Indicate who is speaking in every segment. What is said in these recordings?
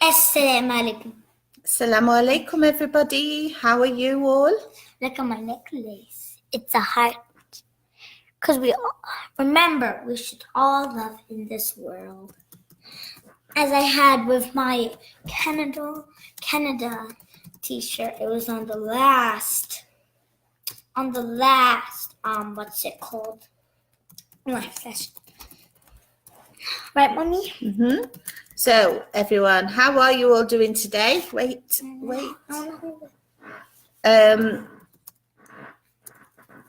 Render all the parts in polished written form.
Speaker 1: Assalamu alaikum.
Speaker 2: Assalamu alaikum, everybody. How are you all?
Speaker 1: Look at my necklace. It's a heart. Because remember, we should all love in this world. As I had with my Canada t-shirt, it was on the last, what's it called? Live session. Right, Mommy?
Speaker 2: Mm-hmm. So, everyone, how are you all doing today? Wait.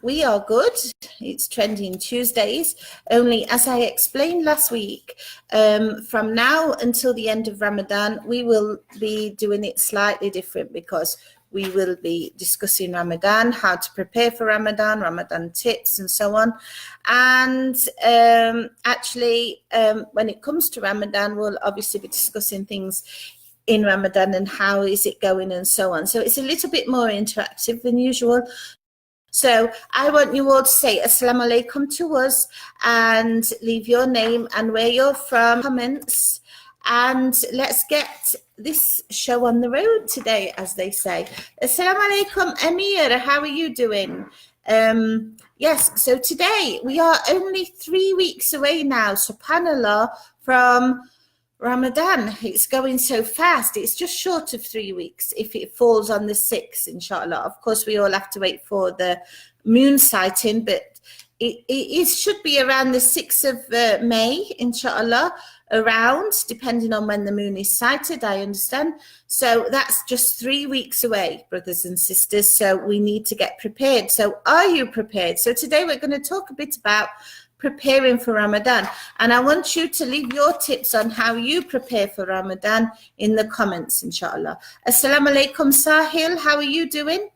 Speaker 2: We are good. It's Trending Tuesdays. Only, as I explained last week, from now until the end of Ramadan, we will be doing it slightly different because we will be discussing Ramadan, how to prepare for Ramadan, Ramadan tips, and so on. And actually, when it comes to Ramadan, we'll obviously be discussing things in Ramadan and how is it going and so on. So it's a little bit more interactive than usual. So I want you all to say Assalamu alaikum to us and leave your name and where you're from, comments, and let's get this show on the road today, as they say. Assalamu alaikum, Amir, how are you doing? Yes, so today we are only 3 weeks away now, subhanallah, from Ramadan. It's going so fast. It's just short of 3 weeks if it falls on the 6th, inshallah. Of course, we all have to wait for the moon sighting, but it should be around the 6th of May, inshallah, around, depending on when the moon is sighted, I understand. So that's just 3 weeks away, brothers and sisters. So we need to get prepared. So are you prepared? So today we're going to talk a bit about preparing for Ramadan, and I want you to leave your tips on how you prepare for Ramadan in the comments, inshallah. Assalamu alaikum, Sahil, how are you doing?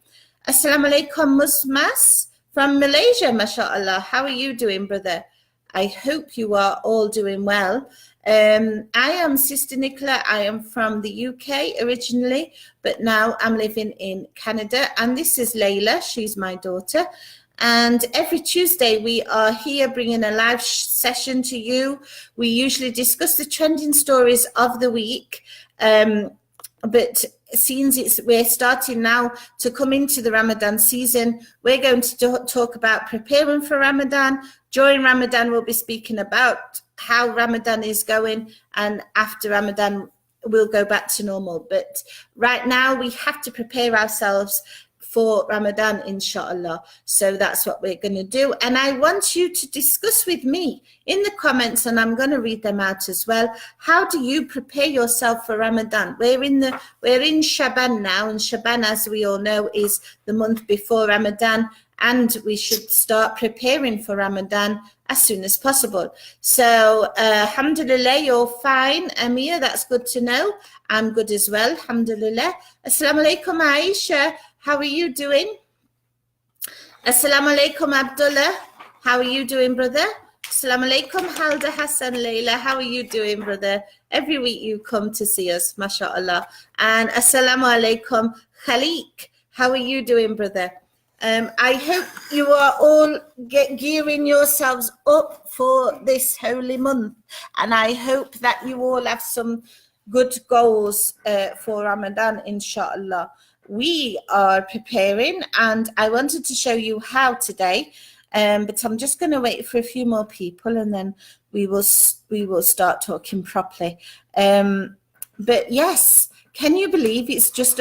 Speaker 2: Assalamu alaikum, Musmas from Malaysia, mashallah. How are you doing, brother? I hope you are all doing well. I am Sister Nicola. I am from the UK originally, but now I'm living in Canada, and this is Layla. She's my daughter. And every Tuesday we are here bringing a live session to you. We usually discuss the trending stories of the week, but since we're starting now to come into the Ramadan season, we're going to talk about preparing for Ramadan. During Ramadan, we'll be speaking about how Ramadan is going, and after Ramadan, we'll go back to normal. But right now, we have to prepare ourselves for Ramadan, inshallah. So that's what we're going to do. And I want you to discuss with me in the comments, and I'm going to read them out as well. How do you prepare yourself for Ramadan? We're in Shaban now, and Shaban, as we all know, is the month before Ramadan, and we should start preparing for Ramadan as soon as possible. So, alhamdulillah, you're fine, Amir, that's good to know. I'm good as well, alhamdulillah. Assalamu alaikum, Aisha. How are you doing? Assalamu alaikum, Abdullah. How are you doing, brother? Assalamu alaikum, Halda Hassan Layla. How are you doing, brother? Every week you come to see us, mashallah. And assalamu alaikum, Khalik. How are you doing, brother? I hope you are all gearing yourselves up for this holy month. And I hope that you all have some good goals for Ramadan, inshallah. We are preparing, and I wanted to show you how today, but I'm just going to wait for a few more people, and then we will start talking properly. But yes, can you believe it's just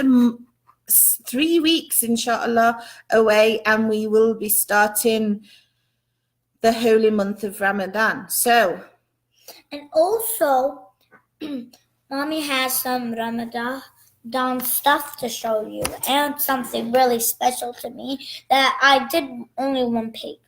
Speaker 2: 3 weeks, inshallah, away, and we will be starting the holy month of Ramadan. So,
Speaker 1: and also, Mommy has some Ramadan stuff to show you, and something really special to me that I did only one page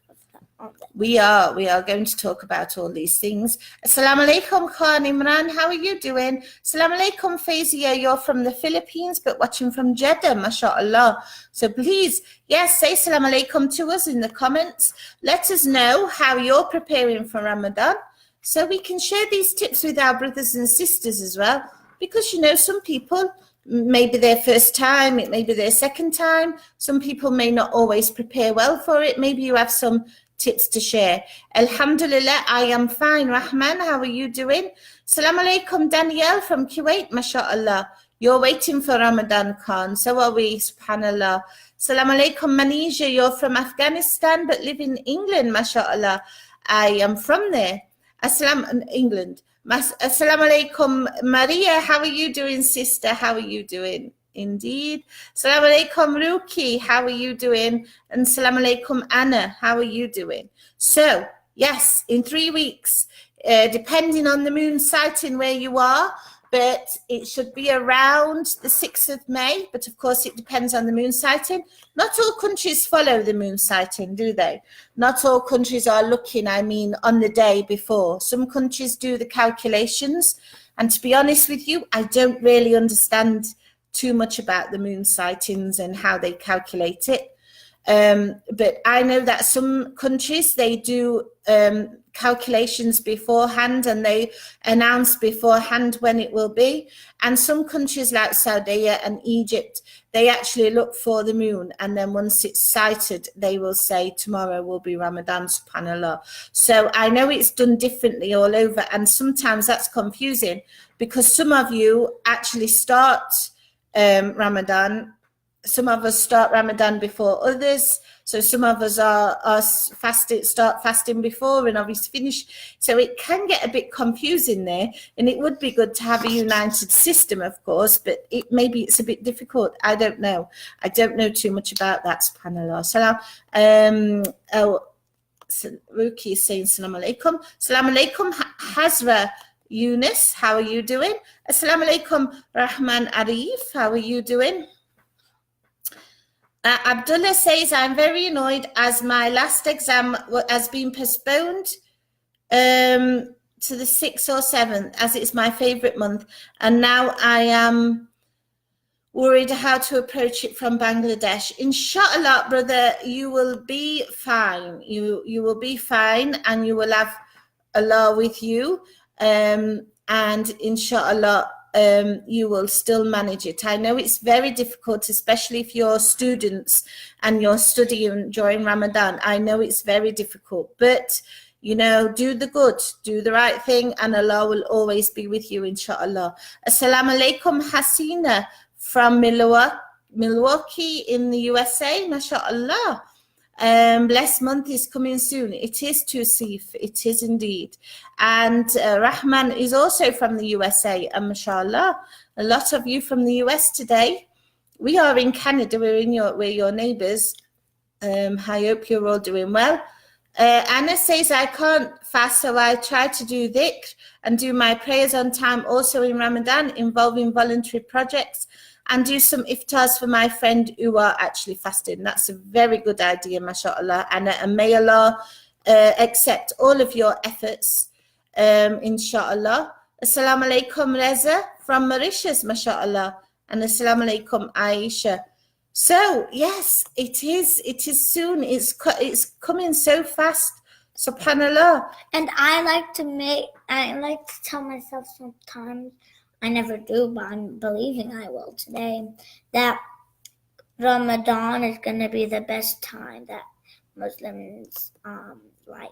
Speaker 1: of that.
Speaker 2: We are going to talk about all these things. Assalamu alaikum, Khan Imran. How are you doing? Assalamu alaikum, Faizia. You're from the Philippines, but watching from Jeddah, mashallah. So please, yes, say assalamu alaikum to us in the comments. Let us know how you're preparing for Ramadan, so we can share these tips with our brothers and sisters as well. Because, some people, maybe their first time, it may be their second time. Some people may not always prepare well for it. Maybe you have some tips to share. Alhamdulillah, I am fine. Rahman, how are you doing? Assalamu alaikum, Danielle from Kuwait, mashallah. You're waiting for Ramadan, Khan. So are we, subhanallah. Assalamu alaikum, Manisha. You're from Afghanistan but live in England, mashallah. I am from there. England. Assalamu alaikum, Maria. How are you doing, sister? How are you doing? Indeed. Assalamu alaikum, Ruki. How are you doing? And assalamu alaikum, Anna. How are you doing? So, yes, in 3 weeks, depending on the moon sighting where you are, but it should be around the 6th of May. But of course, it depends on the moon sighting. Not all countries follow the moon sighting, do they? Not all countries are looking, on the day before. Some countries do the calculations. And to be honest with you, I don't really understand too much about the moon sightings and how they calculate it. But I know that some countries, they do calculations beforehand and they announce beforehand when it will be. And some countries like Saudi and Egypt, they actually look for the moon. And then once it's sighted, they will say tomorrow will be Ramadan, subhanAllah. So I know it's done differently all over. And sometimes that's confusing because some of you actually start Ramadan. Some of us start Ramadan before others. So some of us are start fasting before and obviously finish. So it can get a bit confusing there. And it would be good to have a united system, of course, but maybe it's a bit difficult. I don't know. I don't know too much about that, subhanAllah. Salam. Ruki is saying Assalamu alaikum. Assalamu alaikum, Hazra Yunus. How are you doing? Assalamu alaikum, Rahman Arif. How are you doing? Abdullah says, I'm very annoyed as my last exam has been postponed to the 6th or 7th, as it's my favourite month. And now I am worried how to approach it from Bangladesh. Inshallah, brother, you will be fine. You will be fine and you will have Allah with you. And inshallah, you will still manage it. I know it's very difficult, especially if you're students and you're studying during Ramadan. I know it's very difficult, but do the good, do the right thing, and Allah will always be with you, inshallah. Assalamu alaikum, Hasina from Milwaukee in the USA, mashallah. Blessed month is coming soon. It is Tusif. It is indeed. And Rahman is also from the USA. And mashallah, a lot of you from the US today. We are in Canada. We're your neighbors. I hope you're all doing well. Anna says, I can't fast, so I try to do dhikr and do my prayers on time also in Ramadan, involving voluntary projects, and do some iftars for my friend who are actually fasting. That's a very good idea, mashallah, Anna, and may Allah accept all of your efforts, inshallah. Assalamu alaikum, Reza from Mauritius, mashallah, and assalamu alaikum, Aisha. So yes, it is soon. It's coming so fast, subhanallah.
Speaker 1: And I like to tell myself sometimes, I never do, but I'm believing I will today, that Ramadan is going to be the best time that Muslims like,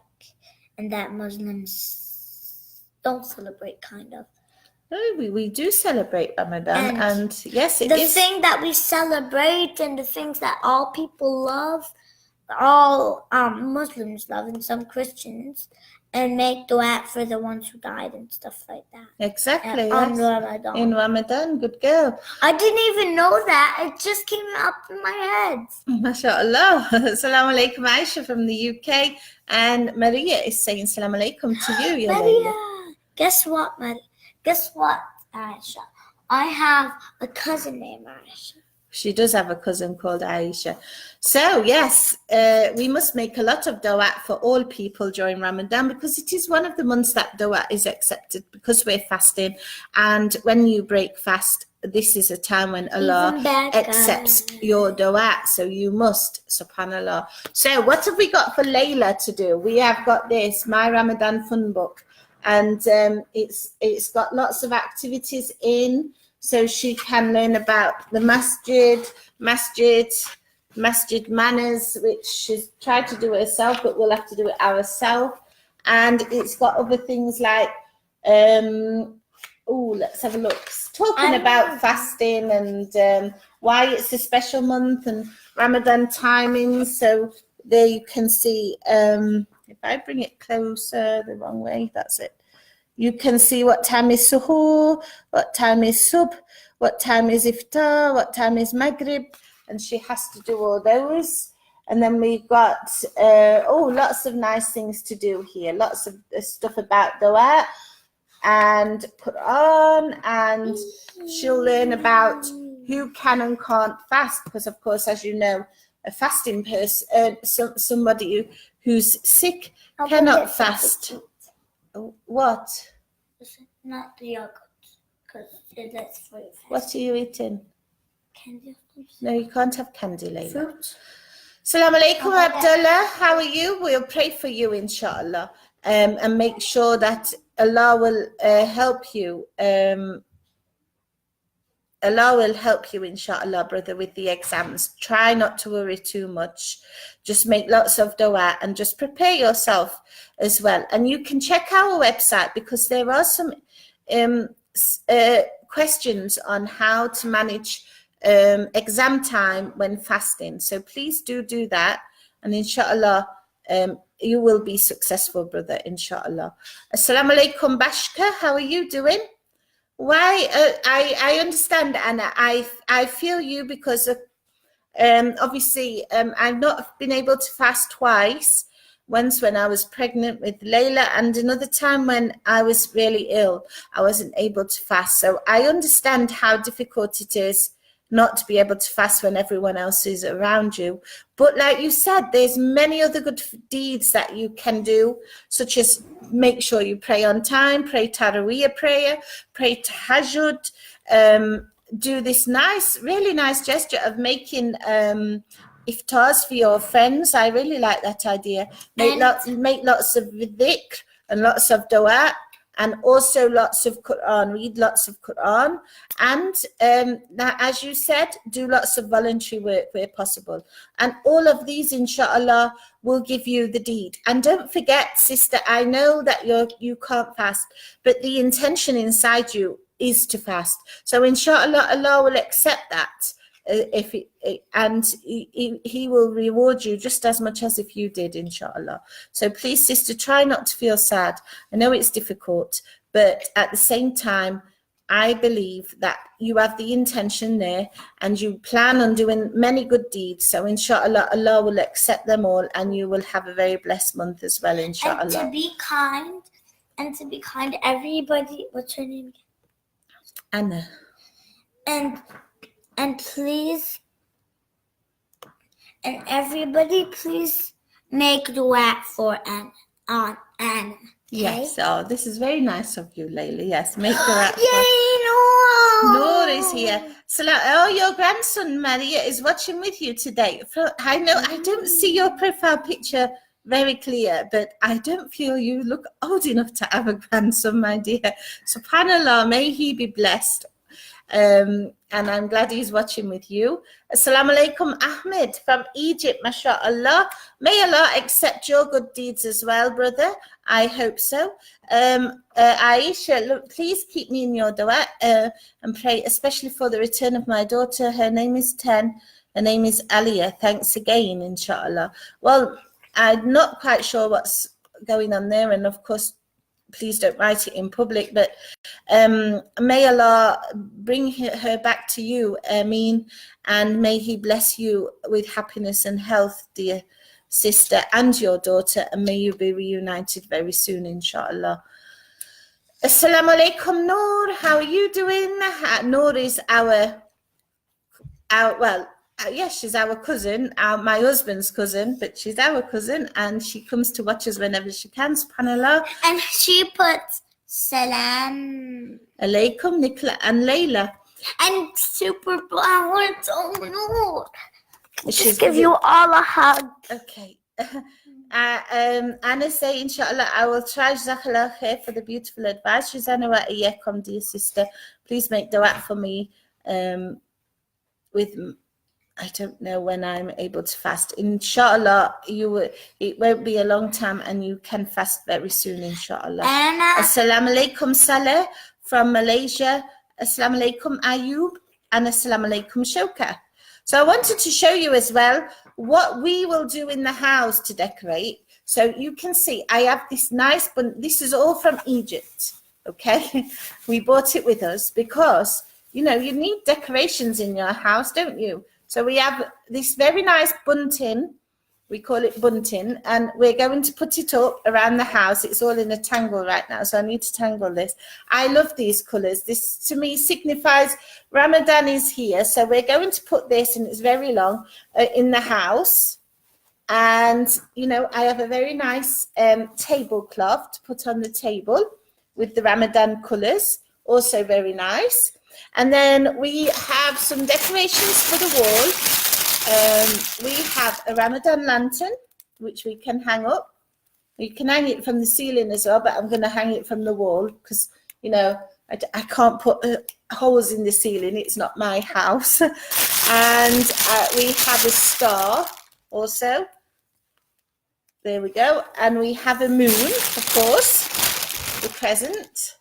Speaker 1: and that Muslims don't celebrate, kind of.
Speaker 2: We do celebrate Ramadan, and yes, it is.
Speaker 1: The thing that we celebrate and the things that all people love, all Muslims love, and some Christians, and make dua for the ones who died and stuff like that.
Speaker 2: Exactly.
Speaker 1: On Ramadan.
Speaker 2: In Ramadan, good girl.
Speaker 1: I didn't even know that. It just came up in my head.
Speaker 2: MashaAllah. Assalamu alaikum, Aisha from the UK. And Maria is saying Assalamu alaikum to you,
Speaker 1: Maria. Guess what, Aisha? I have a cousin named Aisha.
Speaker 2: She does have a cousin called Aisha. So, yes, we must make a lot of dua for all people during Ramadan, because it is one of the months that dua is accepted, because we're fasting. And when you break fast, this is a time when Allah accepts your dua. So you must, subhanallah. So what have we got for Layla to do? We have got this, My Ramadan Fun Book. And it's got lots of activities in, so she can learn about the masjid, masjid manners, which she's tried to do it herself, but we'll have to do it ourselves. And it's got other things like, let's have a look. Talking about fasting and why it's a special month and Ramadan timings. So there you can see, if I bring it closer the wrong way, that's it. You can see what time is suhoor, what time is subh, what time is iftar, what time is maghrib, and she has to do all those. And then we got, lots of nice things to do here. Lots of stuff about dua and Quran, and she'll learn about who can and can't fast, because of course, as you know, a fasting person, somebody who's sick cannot fast. What?
Speaker 1: Not the yogurt, because that's for your fast.
Speaker 2: What are you eating?
Speaker 1: Candy.
Speaker 2: No, you can't have candy, Layla.
Speaker 1: Fruit.
Speaker 2: Assalamu alaikum, Abdullah. How are you? We'll pray for you, inshallah, and make sure that Allah will help you. Allah will help you, inshallah, brother, with the exams. Try not to worry too much. Just make lots of dua and just prepare yourself as well. And you can check our website, because there are some questions on how to manage exam time when fasting. So please do that. And inshallah, you will be successful, brother, inshallah. Assalamu alaikum, Bashka. How are you doing? Why? I understand, Anna. I feel you, because obviously I've not been able to fast twice. Once when I was pregnant with Layla, and another time when I was really ill, I wasn't able to fast. So I understand how difficult it is not to be able to fast when everyone else is around you. But like you said, there's many other good deeds that you can do, such as make sure you pray on time, pray Taraweeh prayer, pray Tahajjud, do this really nice gesture of making iftars for your friends. I really like that idea. Make lots of dhikr and lots of dua, and also lots of Quran, read lots of Quran, and as you said, do lots of voluntary work where possible. And all of these, inshallah, will give you the deed. And don't forget, sister, I know that you can't fast, but the intention inside you is to fast. So inshallah, Allah will accept that. And he will reward you just as much as if you did, inshallah. So please, sister, try not to feel sad. I know it's difficult, but at the same time, I believe that you have the intention there and you plan on doing many good deeds. So inshallah, Allah will accept them all, and you will have a very blessed month as well, inshallah.
Speaker 1: And to be kind, everybody. What's her name again?
Speaker 2: Anna.
Speaker 1: And please, and everybody, please make dua for Anna. Okay?
Speaker 2: Yes. Oh, this is very nice of you, Layla. Yes, make dua.
Speaker 1: Yay,
Speaker 2: Noor is here. So, your grandson Maria is watching with you today. I know I don't see your profile picture very clear, but I don't feel you look old enough to have a grandson, my dear. Subhanallah, may he be blessed. And I'm glad he's watching with you. Assalamu alaikum, Ahmed from Egypt, mashallah. May Allah accept your good deeds as well, brother. I hope so. Aisha, look, please keep me in your dua and pray, especially for the return of my daughter. Her name is 10. Her name is Aliyah. Thanks again, inshallah. Well, I'm not quite sure what's going on there, and of course, please don't write it in public, but may Allah bring her back to you, Ameen, and may he bless you with happiness and health, dear sister, and your daughter, and may you be reunited very soon, inshallah. Assalamu alaikum, Noor. How are you doing? Noor is yes, she's our cousin, my husband's cousin, but she's our cousin, and she comes to watch us whenever she can, subhanallah.
Speaker 1: And she puts salam
Speaker 2: alaikum, Nicola and Layla.
Speaker 1: And super flowers. Oh no. Just give you all a hug.
Speaker 2: Okay. Anna say, inshallah, I will try. Jazakallah khair for the beautiful advice. Shizana wa iyyakum, dear sister. Please make dua for me with I don't know when I'm able to fast. Inshallah, it won't be a long time and you can fast very soon, inshallah. Assalamu alaikum Saleh from Malaysia. Assalamu alaikum Ayub and assalamu alaikum Shoka. So I wanted to show you as well what we will do in the house to decorate. So you can see I have this nice bun. This is all from Egypt, okay? We bought it with us because, you know, you need decorations in your house, don't you? So we have this very nice bunting, we call it bunting, and we're going to put it up around the house. It's all in a tangle right now, so I need to tangle this. I love these colours. This, to me, signifies Ramadan is here. So we're going to put this, and it's very long, in the house. And, you know, I have a very nice tablecloth to put on the table with the Ramadan colours, also very nice. And then we have some decorations for the wall. We have a Ramadan lantern, which we can hang up. You can hang it from the ceiling as well, but I'm going to hang it from the wall because, you know, I can't put holes in the ceiling. It's not my house. And we have a star also. There we go. And we have a moon, of course, the crescent.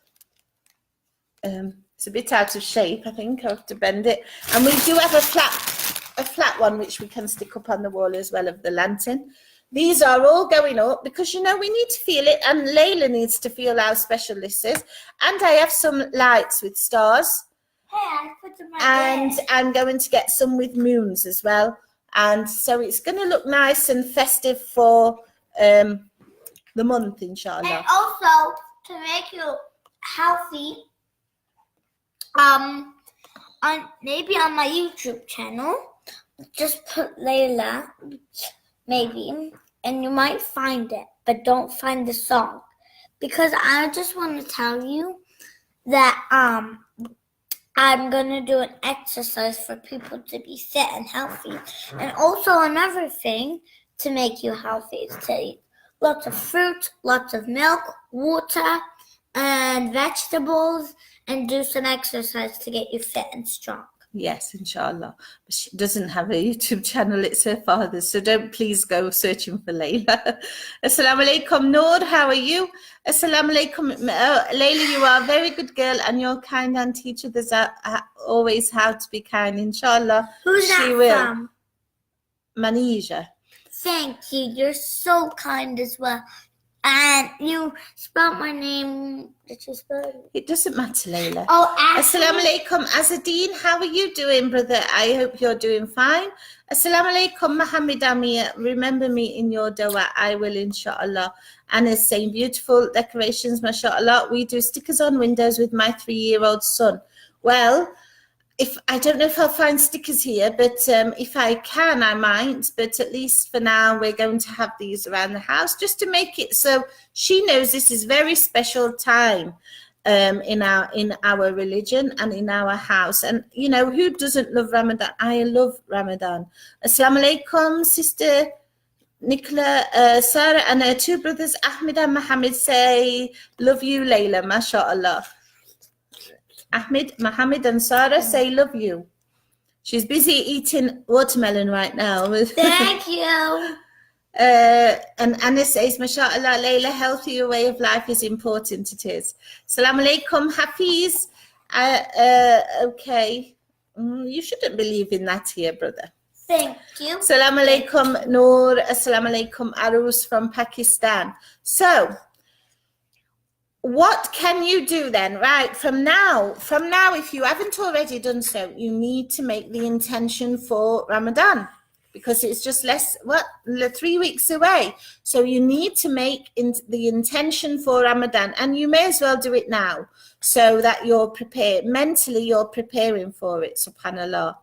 Speaker 2: It's a bit out of shape, I think. I have to bend it. And we do have a flat one which we can stick up on the wall as well of the lantern. These are all going up because, you know, we need to feel it, and Layla needs to feel how special this is. And I have some lights with stars.
Speaker 1: Hey, I put them right
Speaker 2: And
Speaker 1: there.
Speaker 2: I'm going to get some with moons as well. And so it's going to look nice and festive for the month, inshallah.
Speaker 1: And also, to make you healthy, maybe on my YouTube channel, just put Layla, maybe, and you might find it, but don't find the song, because I just want to tell you that I'm gonna do an exercise for people to be fit and healthy, and also another thing to make you healthy is to eat lots of fruit, lots of milk, water, and vegetables, and do some exercise to get you fit and strong.
Speaker 2: Yes, inshallah. But she doesn't have a YouTube channel, it's her father's, so don't please go searching for Layla. Assalamu alaikum, Noor, how are you? Assalamu alaikum, Layla, you are a very good girl and you're kind and teach others always how to be kind, inshallah.
Speaker 1: Who's
Speaker 2: she
Speaker 1: that
Speaker 2: will.
Speaker 1: from?
Speaker 2: Manisha.
Speaker 1: Thank you, you're so kind as well. And you spelled my name. Did you spell it?
Speaker 2: It doesn't matter, Layla.
Speaker 1: Oh,
Speaker 2: Assalamu alaikum, Azadeen. How are you doing, brother? I hope you're doing fine. Assalamu alaikum, Muhammad Amir. Remember me in your dua. I will, inshallah. Anna's saying beautiful decorations, mashallah. We do stickers on windows with my 3-year-old son. Well, I don't know if I'll find stickers here, but if I can, I might. But at least for now, we're going to have these around the house just to make it so she knows this is very special time in our religion and in our house. And, you know, who doesn't love Ramadan? I love Ramadan. Assalamu alaikum, Sister Nicola, Sarah, and her 2 brothers, Ahmed and Mohammed, say, love you, Layla, mashallah. Ahmed, Mohammed and Sarah say love you. She's busy eating watermelon right now.
Speaker 1: Thank you.
Speaker 2: And Anna says, mashallah, Layla, healthier way of life is important, it is. Assalamu alaikum, Hafiz. Okay. You shouldn't believe in that here, brother.
Speaker 1: Thank you.
Speaker 2: Assalamu alaikum, Noor. Assalamu alaikum, Arus from Pakistan. So, what can you do then? Right, from now, if you haven't already done so, you need to make the intention for Ramadan because it's just 3 weeks away. So you need to make the intention for Ramadan, and you may as well do it now so that you're prepared. Mentally, you're preparing for it, subhanAllah.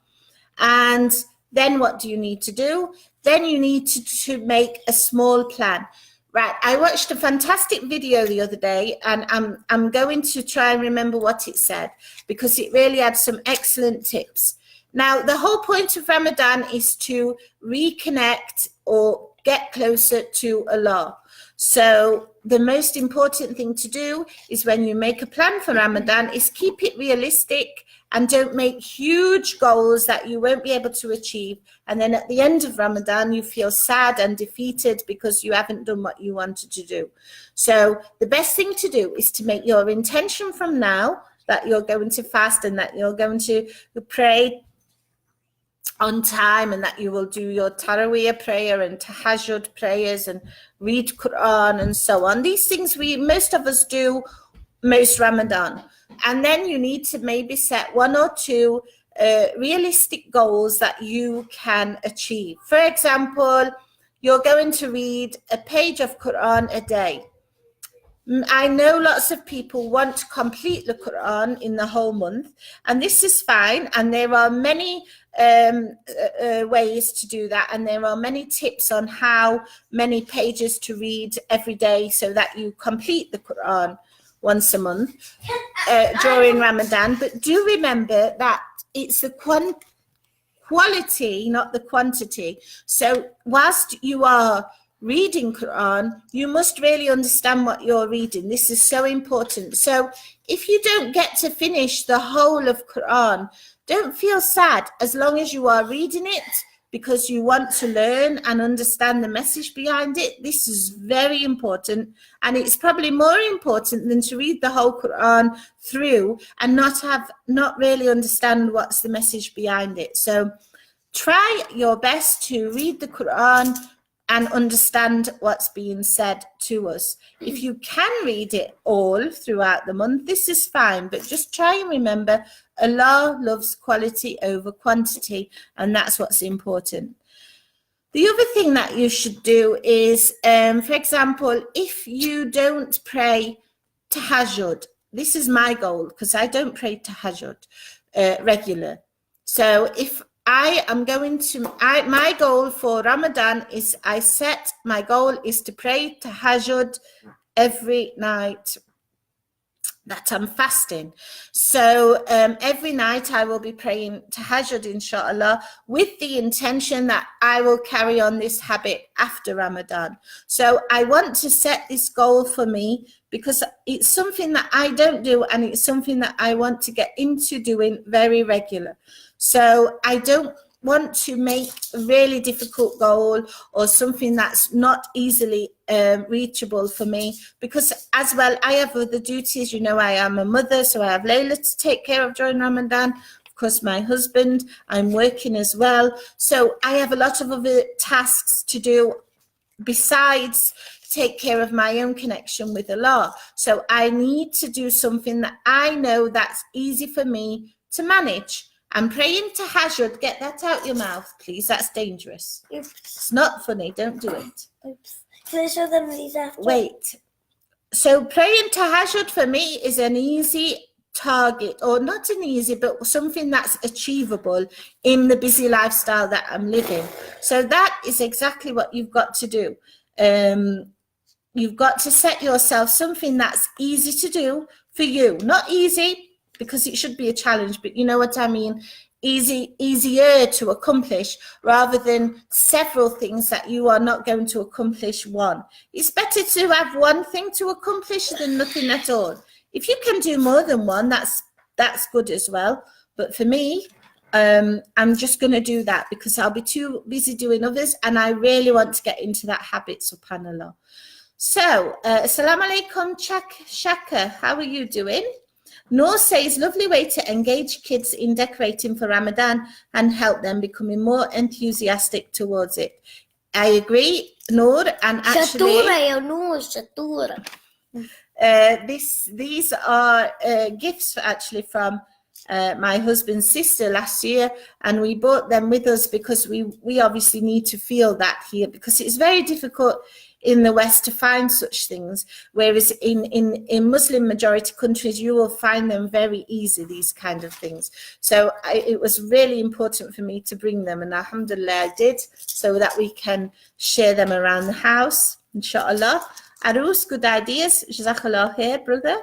Speaker 2: And then what do you need to do? Then you need to make a small plan. Right, I watched a fantastic video the other day, and I'm going to try and remember what it said because it really had some excellent tips. Now, the whole point of Ramadan is to reconnect or get closer to Allah. So the most important thing to do is when you make a plan for Ramadan is keep it realistic and don't make huge goals that you won't be able to achieve. And then at the end of Ramadan, you feel sad and defeated because you haven't done what you wanted to do. So the best thing to do is to make your intention from now that you're going to fast and that you're going to pray on time and that you will do your Taraweeh prayer and Tahajjud prayers and read Quran and so on. These things most of us do most Ramadan. And then you need to maybe set one or two realistic goals that you can achieve. For example, you're going to read a page of Quran a day. I know lots of people want to complete the Quran in the whole month, and this is fine. And there are many ways to do that, and there are many tips on how many pages to read every day so that you complete the Quran once a month during Ramadan. But do remember that it's the quality, not the quantity. So whilst you are reading Quran, you must really understand what you're reading. This is so important. So if you don't get to finish the whole of Quran, don't feel sad as long as you are reading it because you want to learn and understand the message behind it. This is very important, and it's probably more important than to read the whole Quran through and not really understand what's the message behind it. So try your best to read the Quran and understand what's being said to us. If you can read it all throughout the month, this is fine, but just try and remember Allah loves quality over quantity, and that's what's important. The other thing that you should do is, for example, if you don't pray Tahajjud, this is my goal because I don't pray Tahajjud regular. So if I am going to, my goal for Ramadan is my goal is to pray Tahajjud every night that I'm fasting. So every night I will be praying Tahajjud, inshallah, with the intention that I will carry on this habit after Ramadan. So I want to set this goal for me because it's something that I don't do, and it's something that I want to get into doing very regular. So I don't want to make a really difficult goal or something that's not easily reachable for me, because as well I have other duties. You know, I am a mother, so I have Layla to take care of during Ramadan. Of course, my husband, I'm working as well. So I have a lot of other tasks to do besides take care of my own connection with Allah. So I need to do something that I know that's easy for me to manage. I'm praying Tahajjud. Get that out your mouth, please. That's dangerous.
Speaker 1: Oops.
Speaker 2: It's not funny. Don't do it.
Speaker 1: Oops. Can I show them these after?
Speaker 2: Wait. So praying Tahajjud for me is an easy target, or not an easy, but something that's achievable in the busy lifestyle that I'm living. So that is exactly what you've got to do. You've got to set yourself something that's easy to do for you. Not easy, because it should be a challenge, but you know what I mean, easier to accomplish, rather than several things that you are not going to accomplish one. It's better to have one thing to accomplish than nothing at all. If you can do more than one, that's good as well. But for me, I'm just going to do that because I'll be too busy doing others, and I really want to get into that habit, subhanallah. So, assalamu alaikum, Shaka, how are you doing? Noor says, lovely way to engage kids in decorating for Ramadan and help them becoming more enthusiastic towards it. I agree, Noor, and actually...
Speaker 1: Shatura.
Speaker 2: These are gifts actually from my husband's sister last year, and we brought them with us because we obviously need to feel that here, because it's very difficult in the West to find such things, whereas in Muslim majority countries you will find them very easy, these kind of things. So it was really important for me to bring them, and alhamdulillah I did, so that we can share them around the house, inshallah. Arus, good ideas. Jazakallah khair, brother.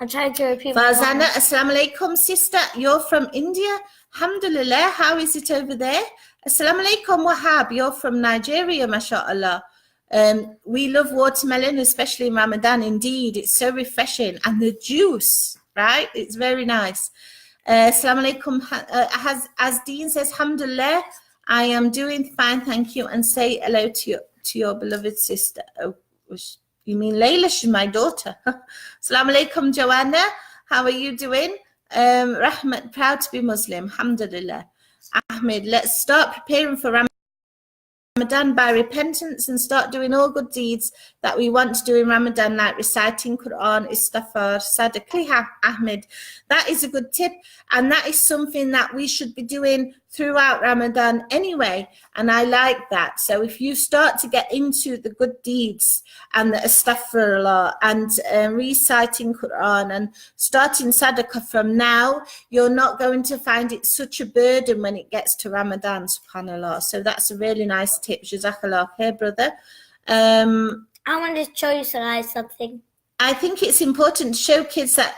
Speaker 1: I'm trying to repeat.
Speaker 2: Farzana, assalamu alaikum, sister. You're from India. Alhamdulillah. How is it over there? Assalamu alaikum, Wahab. You're from Nigeria, mashallah. We love watermelon, especially in Ramadan. Indeed, it's so refreshing. And the juice, right? It's very nice. Assalamu alaikum. As Dean says, alhamdulillah, I am doing fine, thank you. And say hello to your beloved sister. Oh, you mean Layla? She's my daughter. Assalamu alaikum, Joanna. How are you doing? Rahmat, proud to be Muslim. Alhamdulillah. Ahmed, let's start preparing for Ramadan by repentance and start doing all good deeds that we want to do in Ramadan, like reciting Quran, istighfar, sadaqah. Ahmed, that is a good tip, and that is something that we should be doing throughout Ramadan anyway, and I like that. So if you start to get into the good deeds and the astaghfirullah and reciting Quran and starting sadaqah from now, you're not going to find it such a burden when it gets to Ramadan, subhanallah. So that's a really nice tip. Jazakallah khair, brother.
Speaker 1: I want to show you something.
Speaker 2: I think it's important to show kids that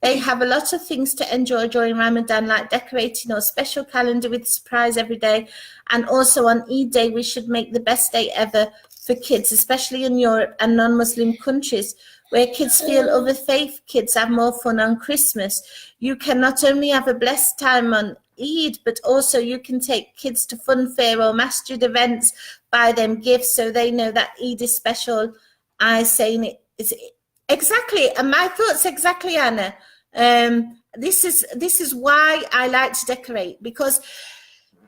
Speaker 2: they have a lot of things to enjoy during Ramadan, like decorating or special calendar with a surprise every day. And also on Eid Day, we should make the best day ever for kids, especially in Europe and non-Muslim countries, where kids feel other faith kids have more fun on Christmas. You can not only have a blessed time on Eid, but also you can take kids to fun fair or masjid events, buy them gifts so they know that Eid is special. I saying it is exactly, and my thoughts exactly, Anna. This is why I like to decorate, because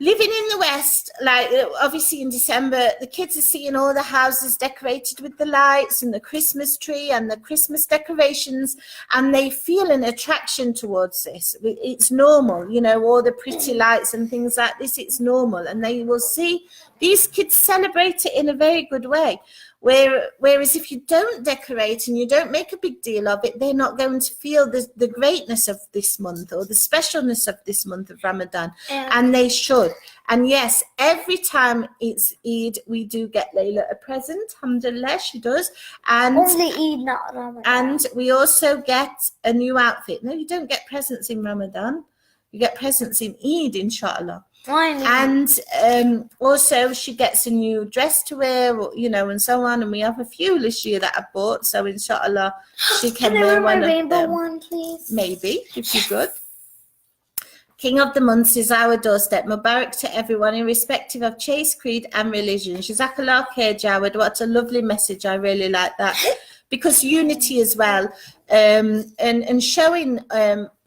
Speaker 2: living in the West, like obviously in December, the kids are seeing all the houses decorated with the lights and the Christmas tree and the Christmas decorations, and they feel an attraction towards this. It's normal, you know, all the pretty lights and things like this, it's normal. And they will see these kids celebrate it in a very good way. Whereas if you don't decorate and you don't make a big deal of it, they're not going to feel the greatness of this month or the specialness of this month of Ramadan. And they should. And yes, every time it's Eid, we do get Layla a present. Alhamdulillah, she does. And
Speaker 1: only Eid, not Ramadan.
Speaker 2: And we also get a new outfit. No, you don't get presents in Ramadan. You get presents in Eid, inshallah. And also she gets a new dress to wear, you know, and so on. And we have a few this year that I bought, so inshallah she can wear one of them.
Speaker 1: One, please?
Speaker 2: Maybe, if you're good. King of the months is our doorstep. Mubarak to everyone, irrespective of chaste creed and religion. Jazakallah khair, Jawad. What a lovely message. I really like that. Because unity as well, and showing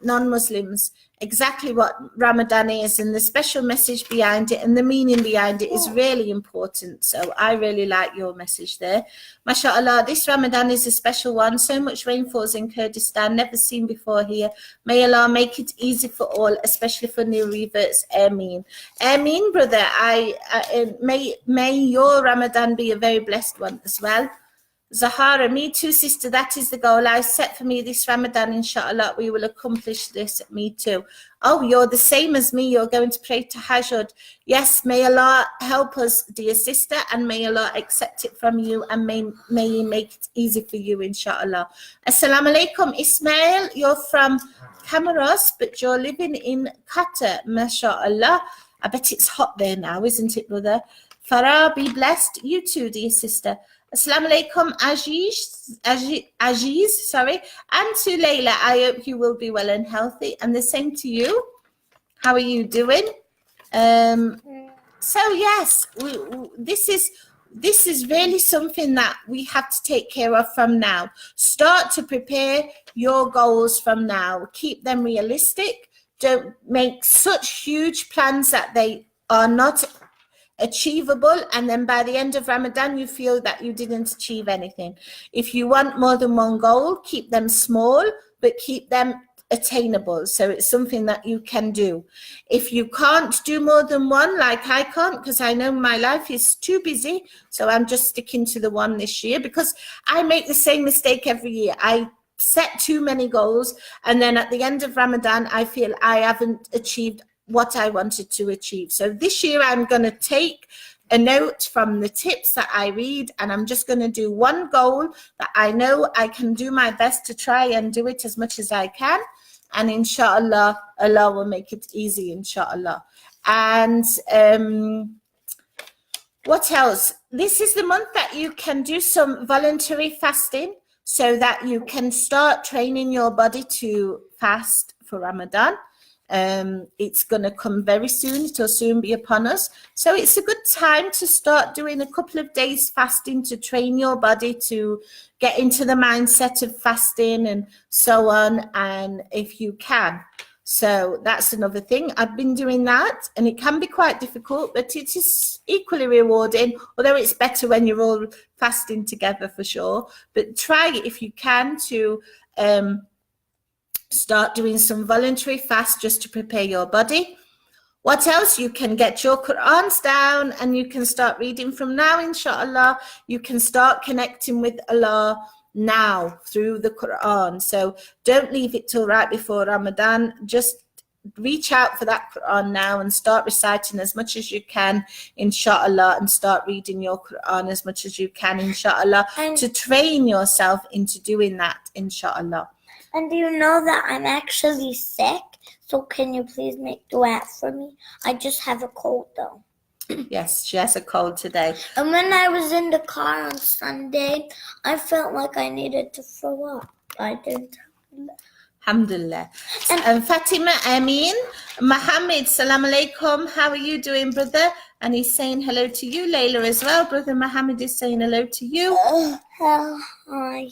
Speaker 2: non-Muslims exactly what Ramadan is and the special message behind it and the meaning behind it is really important. So I really like your message there. MashaAllah, this Ramadan is a special one. So much rain falls in Kurdistan, never seen before here. May Allah make it easy for all, especially for new reverts. Ameen. Ameen, brother. May your Ramadan be a very blessed one as well. Zahara, me too, sister. That is the goal I set for me this Ramadan. Inshallah, we will accomplish this. Me too. Oh, you're the same as me. You're going to pray tahajjud. Yes, may Allah help us, dear sister, and may Allah accept it from you, and may He make it easy for you, inshallah. Assalamu alaikum, Ismail. You're from Comoros, but you're living in Qatar, mashallah. I bet it's hot there now, isn't it, brother? Farah, be blessed. You too, dear sister. Assalamu alaikum, Aziz, sorry, and to Layla. I hope you will be well and healthy, and the same to you. How are you doing? So yes, this is really something that we have to take care of from now. Start to prepare your goals from now. Keep them realistic. Don't make such huge plans that they are not achievable, and then by the end of Ramadan you feel that you didn't achieve anything. If you want more than one goal, keep them small but keep them attainable, so it's something that you can do. If you can't do more than one, like I can't, because I know my life is too busy, so I'm just sticking to the one this year, because I make the same mistake every year. I set too many goals, and then at the end of Ramadan I feel I haven't achieved what I wanted to achieve. So this year I'm going to take a note from the tips that I read, and I'm just going to do one goal that I know I can do my best to try and do it as much as I can, and inshallah Allah will make it easy, inshallah. And What else? This is the month that you can do some voluntary fasting so that you can start training your body to fast for Ramadan. It's going to come very soon. It'll soon be upon us. So it's a good time to start doing a couple of days fasting to train your body to get into the mindset of fasting and so on. And if you can. So that's another thing. I've been doing that, and it can be quite difficult, but it is equally rewarding, although it's better when you're all fasting together for sure. But try it if you can to start doing some voluntary fast just to prepare your body. What else? You can get your Qur'ans down and you can start reading from now, inshallah. You can start connecting with Allah now through the Quran. So don't leave it till right before Ramadan. Just reach out for that Quran now and start reciting as much as you can, inshallah, and start reading your Quran as much as you can, inshallah, to train yourself into doing that, inshallah.
Speaker 1: And do you know that I'm actually sick? So can you please make dua for me? I just have a cold though.
Speaker 2: Yes, she has a cold today.
Speaker 1: And when I was in the car on Sunday, I felt like I needed to throw up. I didn't.
Speaker 2: Alhamdulillah. And Fatima Amin, Mohammed, salam alaikum. How are you doing, brother? And he's saying hello to you, Layla, as well. Brother Mohammed is saying hello to you.
Speaker 1: Hi.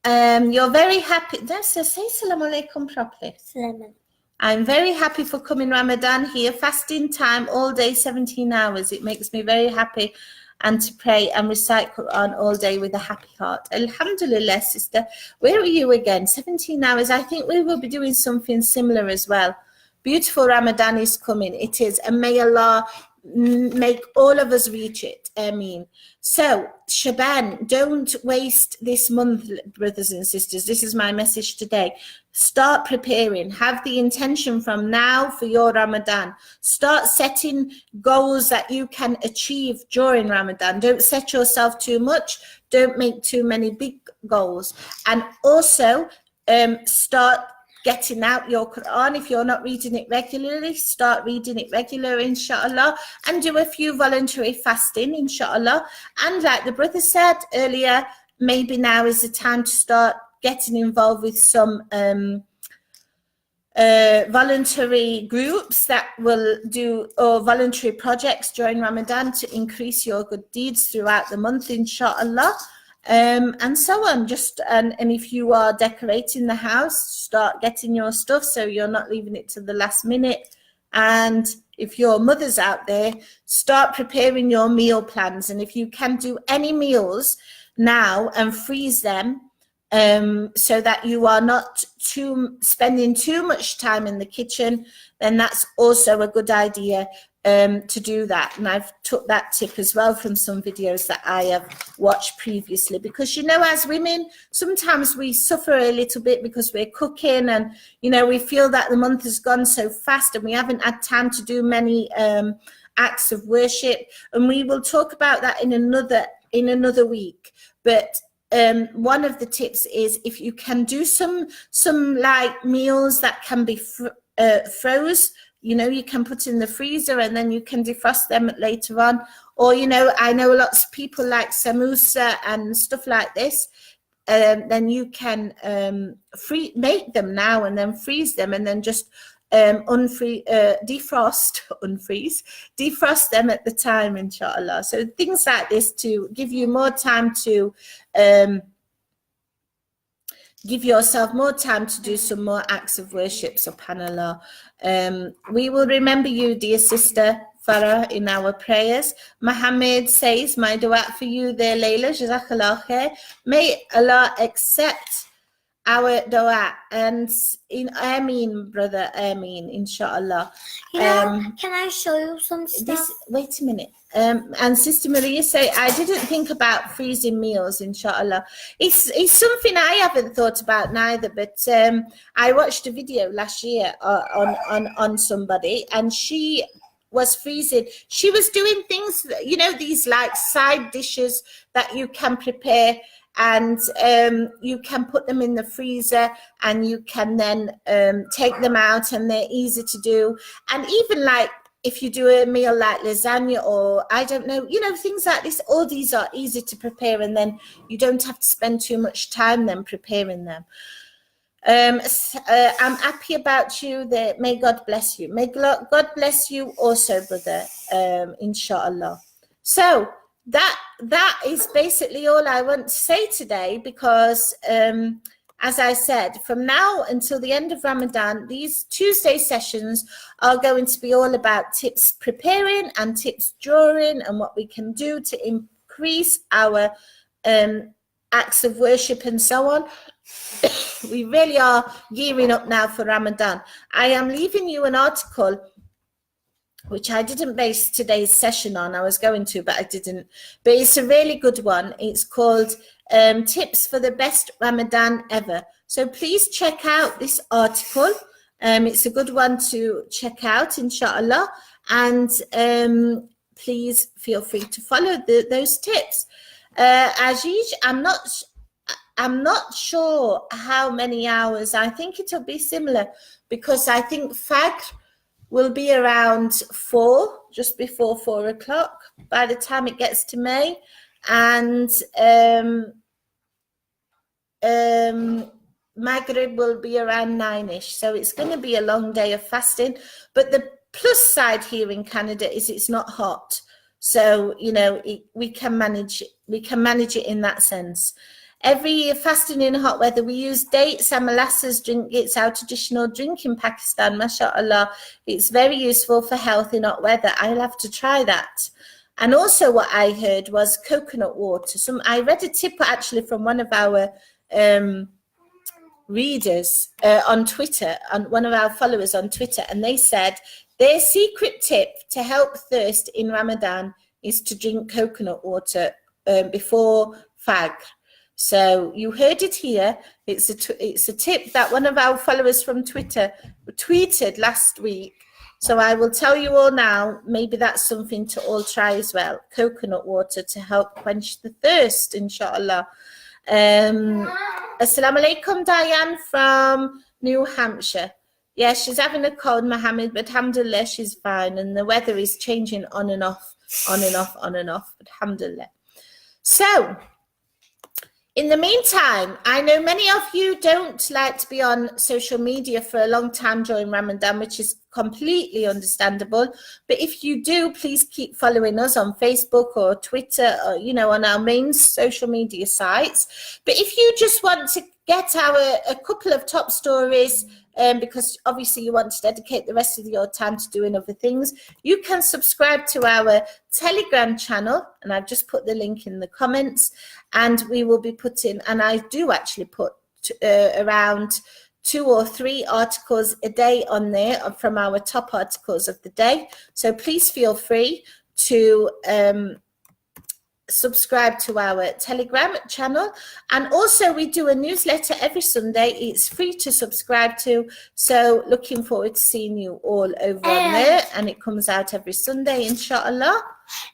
Speaker 2: You're very happy. Say salam alaikum properly.
Speaker 1: Salam.
Speaker 2: I'm very happy for coming Ramadan here, fasting time all day, 17 hours. It makes me very happy, and to pray and recite Quran all day with a happy heart. Alhamdulillah, sister. Where are you again? 17 hours. I think we will be doing something similar as well. Beautiful Ramadan is coming. It is. And may Allah make all of us reach it. Ameen. So, Shaban, don't waste this month, brothers and sisters. This is my message today. Start preparing. Have the intention from now for your Ramadan. Start setting goals that you can achieve during Ramadan. Don't set yourself too much. Don't make too many big goals. And also, start getting out your Quran. If you're not reading it regularly, start reading it regularly, inshallah, and do a few voluntary fasting, inshallah. And like the brother said earlier, maybe now is the time to start getting involved with some voluntary groups that will do, or voluntary projects during Ramadan to increase your good deeds throughout the month, inshallah. And so on. And if you are decorating the house, start getting your stuff so you're not leaving it to the last minute. And if your mother's out there, start preparing your meal plans. And if you can do any meals now and freeze them, so that you are not spending too much time in the kitchen, then that's also a good idea to do that. And I've took that tip as well from some videos that I have watched previously, because as women, sometimes we suffer a little bit because we're cooking and we feel that the month has gone so fast and we haven't had time to do many acts of worship, and we will talk about that in another week. But one of the tips is, if you can do some like meals that can be froze, you can put in the freezer and then you can defrost them later on. Or, I know lots of people like samosa and stuff like this. Then you can make them now and then freeze them and then just defrost them at the time, inshallah. So things like this to give you more time to give yourself more time to do some more acts of worship, subhanallah. We will remember you, dear sister Farah, in our prayers. Muhammad says, my dua for you there, Layla, jazakallah khair. May Allah accept our dua, and in Ameen, brother, Ameen, inshallah.
Speaker 1: Can I show you some stuff?
Speaker 2: Wait a minute. And Sister Maria say, I didn't think about freezing meals, inshallah. It's something I haven't thought about neither, but I watched a video last year on somebody, and she was freezing. She was doing things, these like side dishes that you can prepare, and you can put them in the freezer and you can then take them out, and they're easy to do. And even like if you do a meal like lasagna or I don't know, things like this, all these are easy to prepare, and then you don't have to spend too much time then preparing them. I'm happy about you. That may God bless you. May God bless you also, brother. Inshallah. So that is basically all I want to say today, because as I said, from now until the end of Ramadan, these Tuesday sessions are going to be all about tips preparing and tips during, and what we can do to increase our acts of worship and so on. We really are gearing up now for Ramadan. I am leaving you an article which I didn't base today's session on. I was going to, but I didn't. But it's a really good one. It's called Tips for the Best Ramadan Ever. So please check out this article. It's a good one to check out, inshallah. And please feel free to follow those tips. Aziz, I'm not sure how many hours. I think it'll be similar, because I think Fajr will be around 4, just before 4 o'clock by the time it gets to May. And Maghrib will be around 9ish. So it's going to be a long day of fasting. But the plus side here in Canada is it's not hot. So, we can manage it in that sense. Every year, fasting in hot weather, we use dates and molasses drink. It's our traditional drink in Pakistan, mashallah. It's very useful for health in hot weather. I'll have to try that. And also what I heard was coconut water. I read a tip actually from one of our readers on Twitter, on one of our followers on Twitter, and they said their secret tip to help thirst in Ramadan is to drink coconut water before Fajr. So you heard it here. It's a tip that one of our followers from Twitter tweeted last week. So I will tell you all now. Maybe that's something to all try as well. Coconut water to help quench the thirst, inshallah. Assalamu alaikum, Diane from New Hampshire. Yeah, she's having a cold, Mohammed, but alhamdulillah, she's fine. And the weather is changing on and off, on and off, on and off, but alhamdulillah. So, in the meantime, I know many of you don't like to be on social media for a long time during Ramadan, which is completely understandable. But if you do, please keep following us on Facebook or Twitter, or, on our main social media sites. But if you just want to get a couple of top stories, because obviously you want to dedicate the rest of your time to doing other things, you can subscribe to our Telegram channel, and I've just put the link in the comments, and we will be putting, and I do actually put around 2 or 3 articles a day on there from our top articles of the day. So please feel free to subscribe to our Telegram channel. And also we do a newsletter every Sunday. It's free to subscribe to. So looking forward to seeing you all over on there. And it comes out every Sunday, inshallah.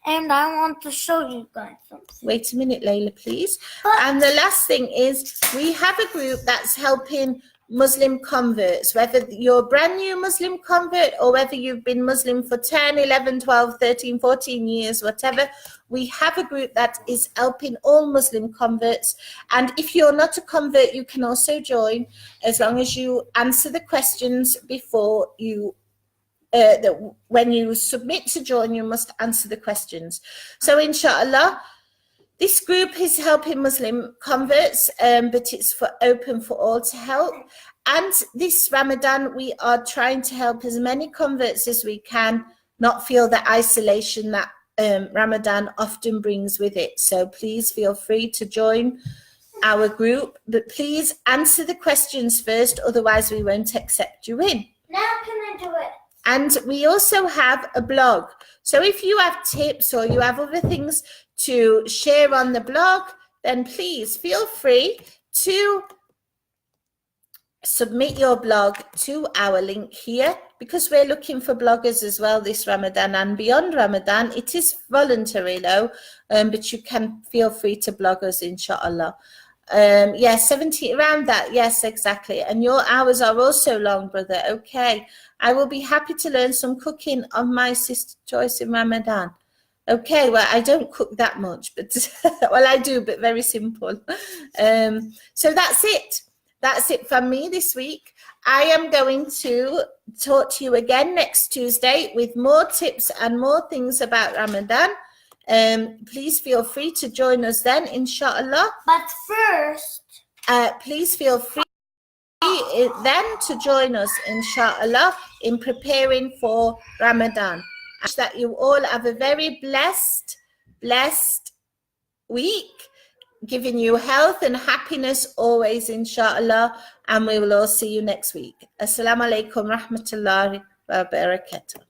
Speaker 1: And I want to show you guys something.
Speaker 2: Wait a minute, Layla, please. And the last thing is we have a group that's helping Muslim converts, whether you're a brand new Muslim convert or whether you've been Muslim for 10, 11, 12, 13, 14 years, whatever. We have a group that is helping all Muslim converts. And if you're not a convert, you can also join, as long as you answer the questions before you when you submit to join, you must answer the questions. So inshallah, this group is helping Muslim converts, but it's open for all to help. And this Ramadan, we are trying to help as many converts as we can not feel the isolation that Ramadan often brings with it. So please feel free to join our group, but please answer the questions first, otherwise we won't accept you in.
Speaker 1: Now can I do it?
Speaker 2: And we also have a blog. So if you have tips or you have other things to share on the blog, then please feel free to submit your blog to our link here, because we're looking for bloggers as well this Ramadan and beyond Ramadan. It is voluntary though, but you can feel free to blog us, inshallah. Yeah, 70, around that. Yes, exactly. And your hours are also long, brother. Okay. I will be happy to learn some cooking on my sister choice in Ramadan. Okay, well, I don't cook that much, but well, I do, but very simple. So that's it. That's it from me this week. I am going to talk to you again next Tuesday with more tips and more things about Ramadan. Please feel free to join us then, inshallah.
Speaker 1: But first,
Speaker 2: please feel free then to join us, inshallah, in preparing for Ramadan. I wish that you all have a very blessed week, giving you health and happiness always, inshallah, and we will all see you next week. Assalamu alaikum rahmatullahi wa barakatuh.